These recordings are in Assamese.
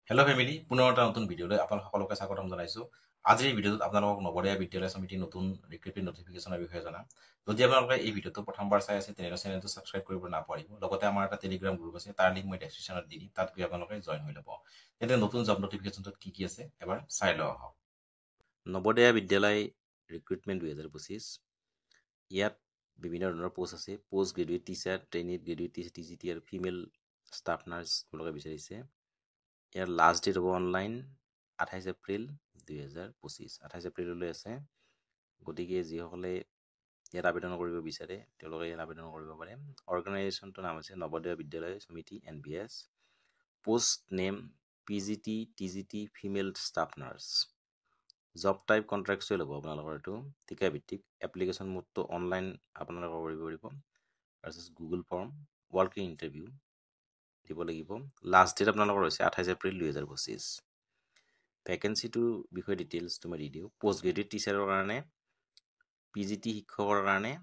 হেল্ল' ফেমিলি, পুনৰ এটা নতুন ভিডিঅ'লৈ আপোনালোক সকলোকে স্বাগতম জনাইছোঁ। আজিৰ এই ভিডিঅ'টোত আপোনালোকক নৱোদয় বিদ্যালয় সমিতিৰ নতুন ৰিক্ৰুটমেণ্ট নটিফিকেশ্যনৰ বিষয়ে জনাম। যদি আপোনালোকে এই ভিডিঅ'টো প্ৰথমবাৰ চাই আছে তেনেহ'লে চেনেলটো ছাবস্ক্ৰাইব কৰিব নাপাহৰিব। লগতে আমাৰ এটা টেলিগ্ৰাম গ্ৰুপ আছে, তাৰ লিংক মই ডেছক্ৰিপশ্যনত দি দিম, তাত গৈ আপোনালোকে জইন হৈ ল'ব। তেন্তে নতুন জব নটিফিকেশ্যনটোত কি আছে এবাৰ চাই লওঁ আহক। নৱোদয় বিদ্যালয় ৰিক্ৰুটমেণ্ট 2025। ইয়াত বিভিন্ন ধৰণৰ পোষ্ট আছে। Post graduate teacher, trained graduate teacher, TGT আৰু ফিমেল ষ্টাফ নাৰ্ছ তেওঁলোকে বিচাৰিছে। ইয়াৰ লাষ্ট ডেট হ'ব অনলাইন 28 এপ্ৰিল 2025। 28 এপ্ৰিললৈ আছে। গতিকে যিসকলে ইয়াত আবেদন কৰিব বিচাৰে তেওঁলোকে ইয়াত আবেদন কৰিব পাৰে। অৰ্গেনাইজেশ্যনটোৰ নাম হৈছে নৱোদয় বিদ্যালয় সমিতি NBS। Post name PGT TGT female staff nurse. Job type contractual হ'ব আপোনালোকৰ এইটো ঠিকাভিত্তিক। এপ্লিকেশ্যন মোডটো অনলাইন আপোনালোকে কৰিব পাৰিব। তাৰপিছত গুগল ফৰ্ম, ৱাৰ্কিং ইণ্টাৰভিউ দিব লাগিব। লাষ্ট ডেট আপোনালোকৰ হৈছে 28 এপ্ৰিল 2025। ভেকেঞ্চিটোৰ বিষয়ে ডিটেইলছটো মই দি দিওঁ। পোষ্ট গ্ৰেজুৱেট টিচাৰৰ কাৰণে, PGT শিক্ষকৰ কাৰণে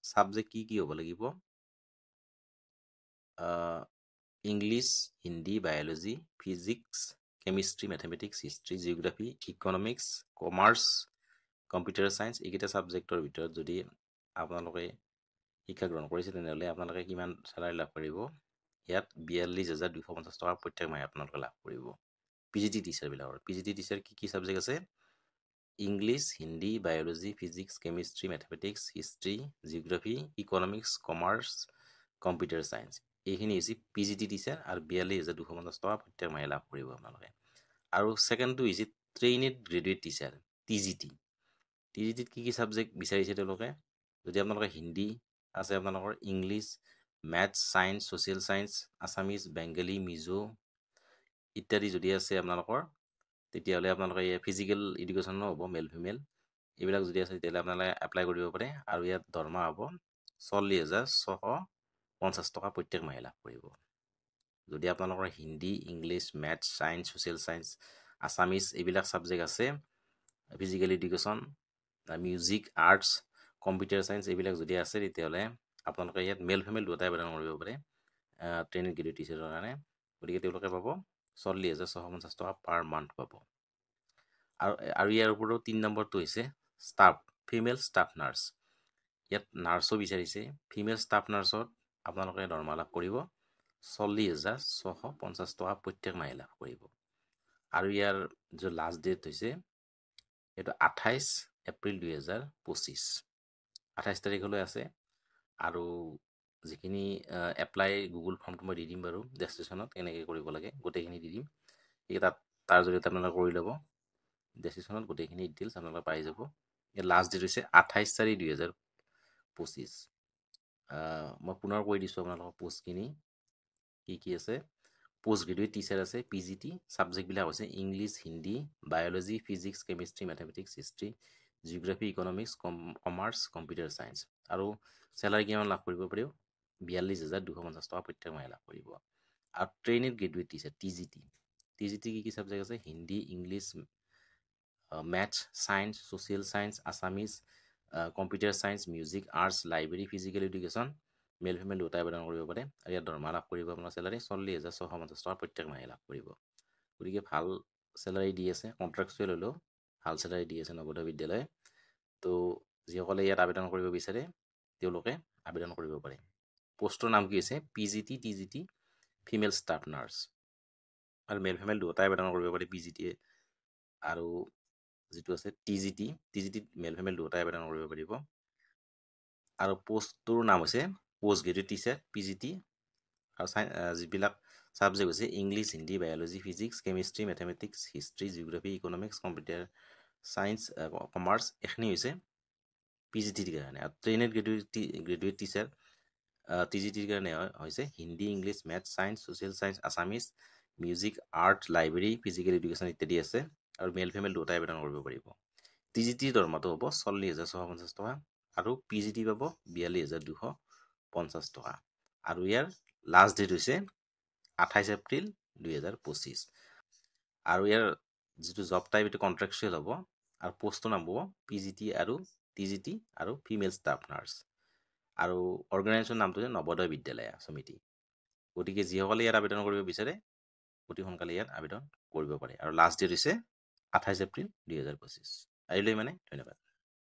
ছাবজেক্ট কি হ'ব লাগিব? English, Hindi, biology, physics, chemistry, mathematics, history, geography, economics, commerce, computer science, এইকেইটা ছাবজেক্টৰ ভিতৰত যদি আপোনালোকে শিক্ষা গ্ৰহণ কৰিছে তেনেহ'লে আপোনালোকে কিমান চেলাৰী লাভ কৰিব? ইয়াত 42,250 টকা প্ৰত্যেক মাহে আপোনালোকে লাভ কৰিব। PGT টিচাৰবিলাকৰ। PGT টিচাৰ কি ছাবজেক্ট আছে? English, Hindi, biology, physics, chemistry, mathematics, history, geography, economics, commerce, computer science. এইখিনি হৈছে PGT টিচাৰ আৰু 42,250 টকা প্ৰত্যেক মাহে লাভ কৰিব আপোনালোকে। আৰু ছেকেণ্ডটো হৈছে ট্ৰেইনিড গ্ৰেজুৱেট টিচাৰ TGT। TGTত কি ছাবজেক্ট বিচাৰিছে তেওঁলোকে? যদি আপোনালোকে হিন্দী আছে, আপোনালোকৰ English, maths, science, social science, Assamese, Bengali, Mizo ইত্যাদি যদি আছে আপোনালোকৰ, তেতিয়াহ'লে আপোনালোকে ফিজিকেল এডুকেশ্যনো হ'ব, মেল ফিমেল এইবিলাক যদি আছে তেতিয়াহ'লে আপোনালোকে এপ্লাই কৰিব পাৰে। আৰু ইয়াত দৰমহা হ'ব 40,650 টকা প্ৰত্যেক মাহে লাভ কৰিব। যদি আপোনালোকৰ Hindi, English, maths, science, social science, Assamese এইবিলাক ছাবজেক্ট আছে, physical education, music, arts, computer science এইবিলাক যদি আছে তেতিয়াহ'লে আপোনালোকে ইয়াত মেল ফিমেল দুটাই আবেদন কৰিব পাৰে ট্ৰেইনিং গ্ৰেজুৱেট টিচাৰৰ কাৰণে। গতিকে তেওঁলোকে পাব 40,650 টকা পাৰ মান্থ পাব। আৰু ইয়াৰ ওপৰত 3 নম্বৰটো হৈছে ষ্টাফ, ফিমেল ষ্টাফ নাৰ্ছ। ইয়াত নাৰ্ছো বিচাৰিছে। ফিমেল ষ্টাফ নাৰ্ছত আপোনালোকে দৰমহা লাভ কৰিব 40,650 টকা প্ৰত্যেক মাহে লাভ কৰিব। আৰু ইয়াৰ যে লাষ্ট ডেট হৈছে এইটো 28 এপ্ৰিল 2025। 28 তাৰিখলৈ আছে। আৰু যিখিনি এপ্লাই গুগল ফৰ্মটো মই দি দিম বাৰু ডেছক্ৰিপশ্যনত, কেনেকৈ কৰিব লাগে গোটেইখিনি দি দিম। এই তাৰ জৰিয়তে আপোনালোকে কৰি ল'ব। ডেছক্ৰিপশ্যনত গোটেইখিনি ডিটেইলছ আপোনালোকে পাই যাব। ইয়াৰ লাষ্ট ডেট হৈছে 28 চাৰি 2025। মই পুনৰ কৈ দিছোঁ আপোনালোকৰ পোষ্টখিনি কি আছে। পোষ্ট গ্ৰেজুৱেট টিচাৰ আছে PGT, ছাবজেক্টবিলাক হৈছে English, Hindi, biology, physics, chemistry, mathematics, history, geography, economics, commerce, computer science. আৰু চেলাৰী কিমান লাভ কৰিব পাৰিব? 42,250 টকা প্ৰত্যেক মাহে লাভ কৰিব। আৰু ট্ৰেইনিড গ্ৰেজুৱেট টিচাৰ TGT কি ছাবজেক্ট আছে? Hindi, English, maths, science, social science, Assamese, computer science, music, arts, library, physical education, male female দুটাই আবেদন কৰিব পাৰে। আৰু ইয়াত দৰমহা লাভ কৰিব আপোনাৰ চেলাৰী 40,650 টকা প্ৰত্যেক মাহে লাভ কৰিব। গতিকে ভাল চেলাৰী দি আছে, কণ্ট্ৰেকচুৱেল হ'লেও ভাল চেলাৰী দি আছে নৱোদয় বিদ্যালয়। তো যিসকলে ইয়াত আবেদন কৰিব বিচাৰে তেওঁলোকে আবেদন কৰিব পাৰে। পোষ্টৰ নাম কি হৈছে? PGT TGT female staff nurse. আৰু মেল ফিমেল দুটাই আবেদন কৰিব পাৰি। PGT আৰু যিটো আছে TGT মেল ফিমেল দুটাই আবেদন কৰিব পাৰিব। আৰু পোষ্টটোৰ নাম হৈছে পোষ্ট গ্ৰেজুৱেট টিচাৰ PGT। আৰু যিবিলাক ছাবজেক্ট হৈছে English, Hindi, biology, physics, chemistry, mathematics, history, geography, economics, computer science, commerce এইখিনি হৈছে PGTৰ কাৰণে। আৰু ট্ৰেইনিড গ্ৰেজুৱেট টিচাৰ TGTৰ কাৰণে হৈছে Hindi, English, maths, science, social science, Assamese, music, art, library, physical education ইত্যাদি আছে। আৰু মেল ফিমেল দুটাই আবেদন কৰিব পাৰিব। TGTৰ দৰমহাটো হ'ব 40,650 টকা আৰু PGT পাব 42,250 টকা। আৰু ইয়াৰ লাষ্ট ডেট হৈছে 28 এপ্ৰিল 2025। আৰু ইয়াৰ যিটো জব টাইপ এইটো কণ্ট্ৰেকচুৱেল হ'ব। আৰু পোষ্টৰ নাম হ'ব PGT আৰু TGT আৰু ফিমেল ষ্টাফ নাৰ্ছ। আৰু অৰ্গেনাইজেশ্যনৰ নামটো হৈছে নৱোদয় বিদ্যালয় সমিতি। গতিকে যিসকলে ইয়াত আবেদন কৰিব বিচাৰে অতি সোনকালে ইয়াত আবেদন কৰিব পাৰে আৰু লাষ্ট ডেট হৈছে 28 এপ্ৰিল 2025। আহিলে মানে ধন্যবাদ।